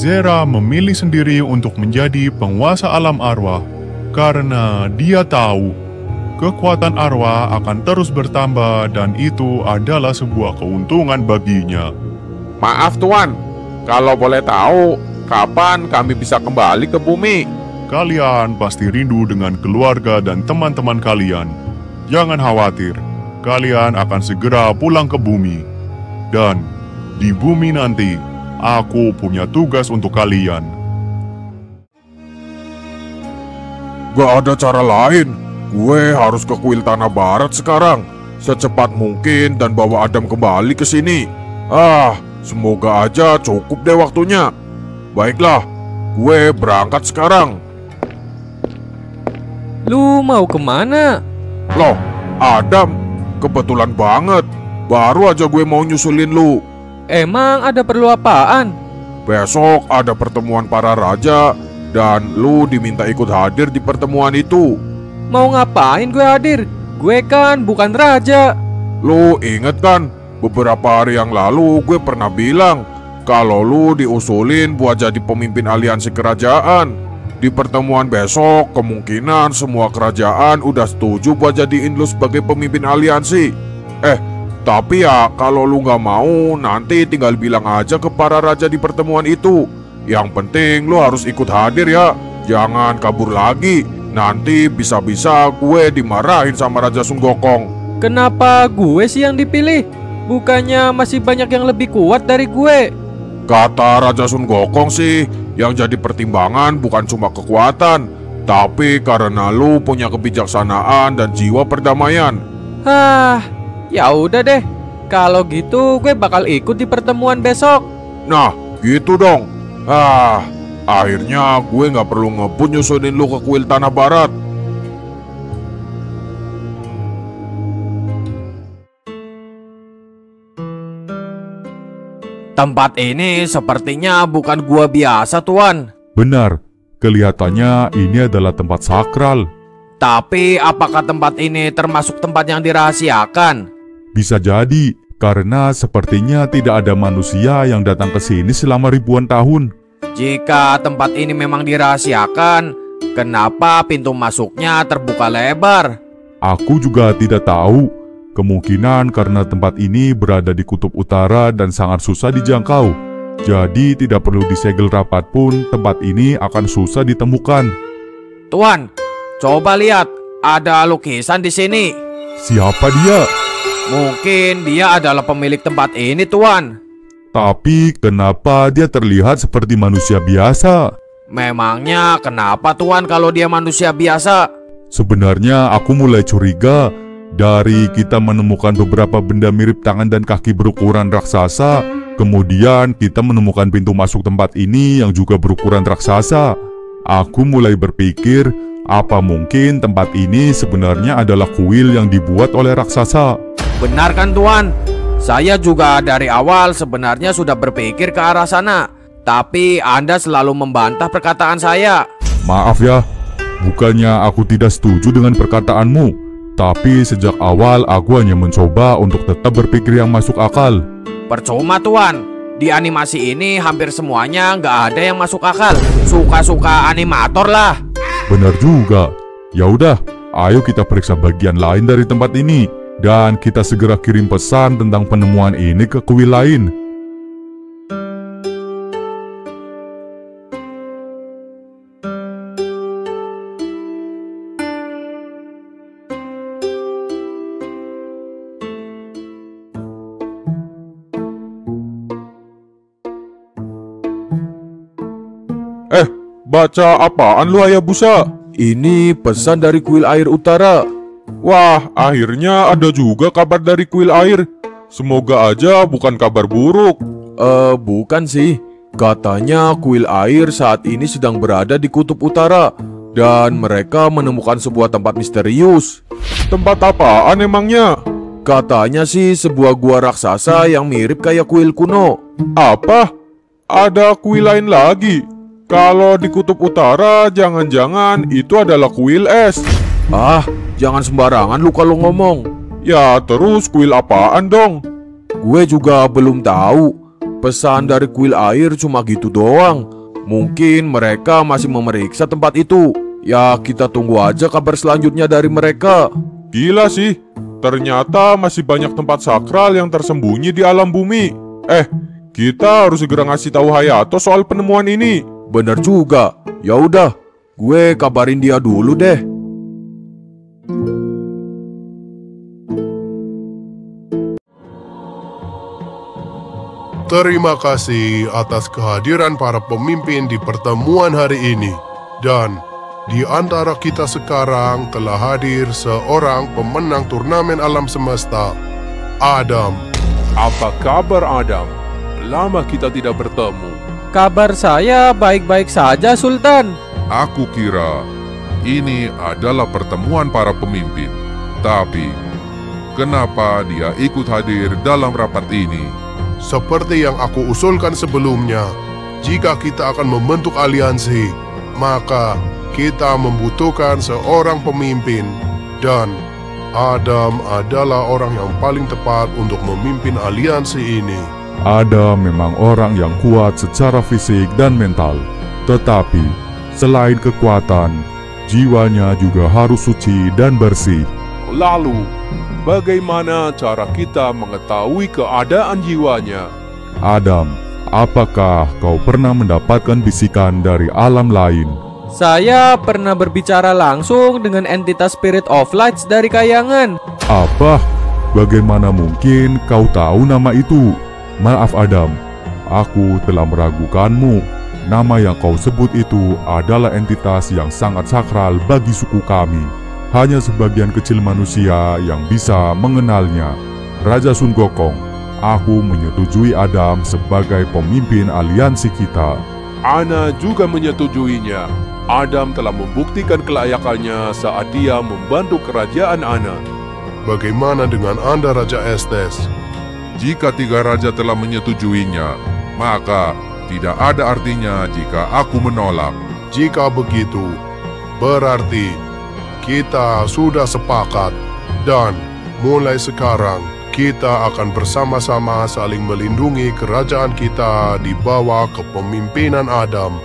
Zera memilih sendiri untuk menjadi penguasa alam arwah karena dia tahu kekuatan arwah akan terus bertambah dan itu adalah sebuah keuntungan baginya. Maaf Tuan, kalau boleh tahu, kapan kami bisa kembali ke bumi? Kalian pasti rindu dengan keluarga dan teman-teman kalian. Jangan khawatir, kalian akan segera pulang ke bumi. Dan di bumi nanti, aku punya tugas untuk kalian. Gak ada cara lain. Gue harus ke kuil Tanah Barat sekarang, secepat mungkin dan bawa Adam kembali ke sini. Semoga aja cukup deh waktunya. Baiklah, gue berangkat sekarang. Lu mau kemana? Loh, Adam, kebetulan banget. Baru aja gue mau nyusulin lu. Emang ada perlu apaan? Besok ada pertemuan para raja dan lu diminta ikut hadir di pertemuan itu. Mau ngapain gue hadir? Gue kan bukan raja. Lu inget kan, beberapa hari yang lalu gue pernah bilang kalau lu diusulin buat jadi pemimpin aliansi kerajaan. Di pertemuan besok, kemungkinan semua kerajaan udah setuju buat jadiin lu sebagai pemimpin aliansi. Tapi ya kalau lu gak mau, nanti tinggal bilang aja ke para raja di pertemuan itu. Yang penting lu harus ikut hadir ya. Jangan kabur lagi. Nanti bisa-bisa gue dimarahin sama Raja Sun Gokong. Kenapa gue sih yang dipilih? Bukannya masih banyak yang lebih kuat dari gue? Kata Raja Sun Gokong sih, yang jadi pertimbangan bukan cuma kekuatan, tapi karena lu punya kebijaksanaan dan jiwa perdamaian. Ya udah deh. Kalau gitu gue bakal ikut di pertemuan besok. Nah, gitu dong. Akhirnya gue gak perlu ngebut nyusunin lu ke kuil Tanah Barat. Tempat ini sepertinya bukan gua biasa, Tuan. Benar, kelihatannya ini adalah tempat sakral. Tapi apakah tempat ini termasuk tempat yang dirahasiakan? Bisa jadi, karena sepertinya tidak ada manusia yang datang ke sini selama ribuan tahun. Jika tempat ini memang dirahasiakan, kenapa pintu masuknya terbuka lebar? Aku juga tidak tahu. Kemungkinan karena tempat ini berada di kutub utara dan sangat susah dijangkau. Jadi tidak perlu disegel rapat pun tempat ini akan susah ditemukan. Tuan, coba lihat, ada lukisan di sini. Siapa dia? Mungkin dia adalah pemilik tempat ini, Tuan. Tapi kenapa dia terlihat seperti manusia biasa? Memangnya kenapa, Tuan, kalau dia manusia biasa? Sebenarnya aku mulai curiga. Dari kita menemukan beberapa benda mirip tangan dan kaki berukuran raksasa, kemudian kita menemukan pintu masuk tempat ini yang juga berukuran raksasa. Aku mulai berpikir, apa mungkin tempat ini sebenarnya adalah kuil yang dibuat oleh raksasa? Benar kan, Tuan? Saya juga dari awal sebenarnya sudah berpikir ke arah sana. Tapi Anda selalu membantah perkataan saya. Maaf ya, bukannya aku tidak setuju dengan perkataanmu. Tapi sejak awal aku hanya mencoba untuk tetap berpikir yang masuk akal. Percuma, Tuan. Di animasi ini hampir semuanya nggak ada yang masuk akal. Suka-suka animator lah. Benar juga. Ya udah, ayo kita periksa bagian lain dari tempat ini. Dan kita segera kirim pesan tentang penemuan ini ke kuil lain. Baca apaan lu, Hayabusa? Ini pesan dari kuil air utara. Wah, akhirnya ada juga kabar dari kuil air. Semoga aja bukan kabar buruk. Bukan sih. Katanya kuil air saat ini sedang berada di kutub utara dan mereka menemukan sebuah tempat misterius. Tempat apaan emangnya? Katanya sih sebuah gua raksasa yang mirip kayak kuil kuno. Apa? Ada kuil lain lagi? Kalau di kutub utara, jangan-jangan itu adalah kuil es. Jangan sembarangan lu kalau ngomong. Ya terus kuil apaan dong? Gue juga belum tahu. Pesan dari kuil air cuma gitu doang. Mungkin mereka masih memeriksa tempat itu. Ya, kita tunggu aja kabar selanjutnya dari mereka. Gila sih, ternyata masih banyak tempat sakral yang tersembunyi di alam bumi. Kita harus segera ngasih tahu Hayato soal penemuan ini. Bener juga. Ya udah, gue kabarin dia dulu deh. Terima kasih atas kehadiran para pemimpin di pertemuan hari ini. Dan di antara kita sekarang telah hadir seorang pemenang turnamen alam semesta, Adam. Apa kabar, Adam? Lama kita tidak bertemu. Kabar saya baik-baik saja, Sultan. Aku kira ini adalah pertemuan para pemimpin. Tapi, kenapa dia ikut hadir dalam rapat ini? Seperti yang aku usulkan sebelumnya, jika kita akan membentuk aliansi, maka kita membutuhkan seorang pemimpin. Dan Adam adalah orang yang paling tepat untuk memimpin aliansi ini. Adam memang orang yang kuat secara fisik dan mental. Tetapi, selain kekuatan, jiwanya juga harus suci dan bersih. Lalu, bagaimana cara kita mengetahui keadaan jiwanya? Adam, apakah kau pernah mendapatkan bisikan dari alam lain? Saya pernah berbicara langsung dengan entitas Spirit of Lights dari Kayangan. Apa? Bagaimana mungkin kau tahu nama itu? Maaf Adam, aku telah meragukanmu. Nama yang kau sebut itu adalah entitas yang sangat sakral bagi suku kami. Hanya sebagian kecil manusia yang bisa mengenalnya. Raja Sun Gokong, aku menyetujui Adam sebagai pemimpin aliansi kita. Ana juga menyetujuinya. Adam telah membuktikan kelayakannya saat dia membantu kerajaan Ana. Bagaimana dengan Anda, Raja Estes? Jika tiga raja telah menyetujuinya, maka tidak ada artinya jika aku menolak. Jika begitu, berarti kita sudah sepakat. Dan mulai sekarang, kita akan bersama-sama saling melindungi kerajaan kita di bawah kepemimpinan Adam.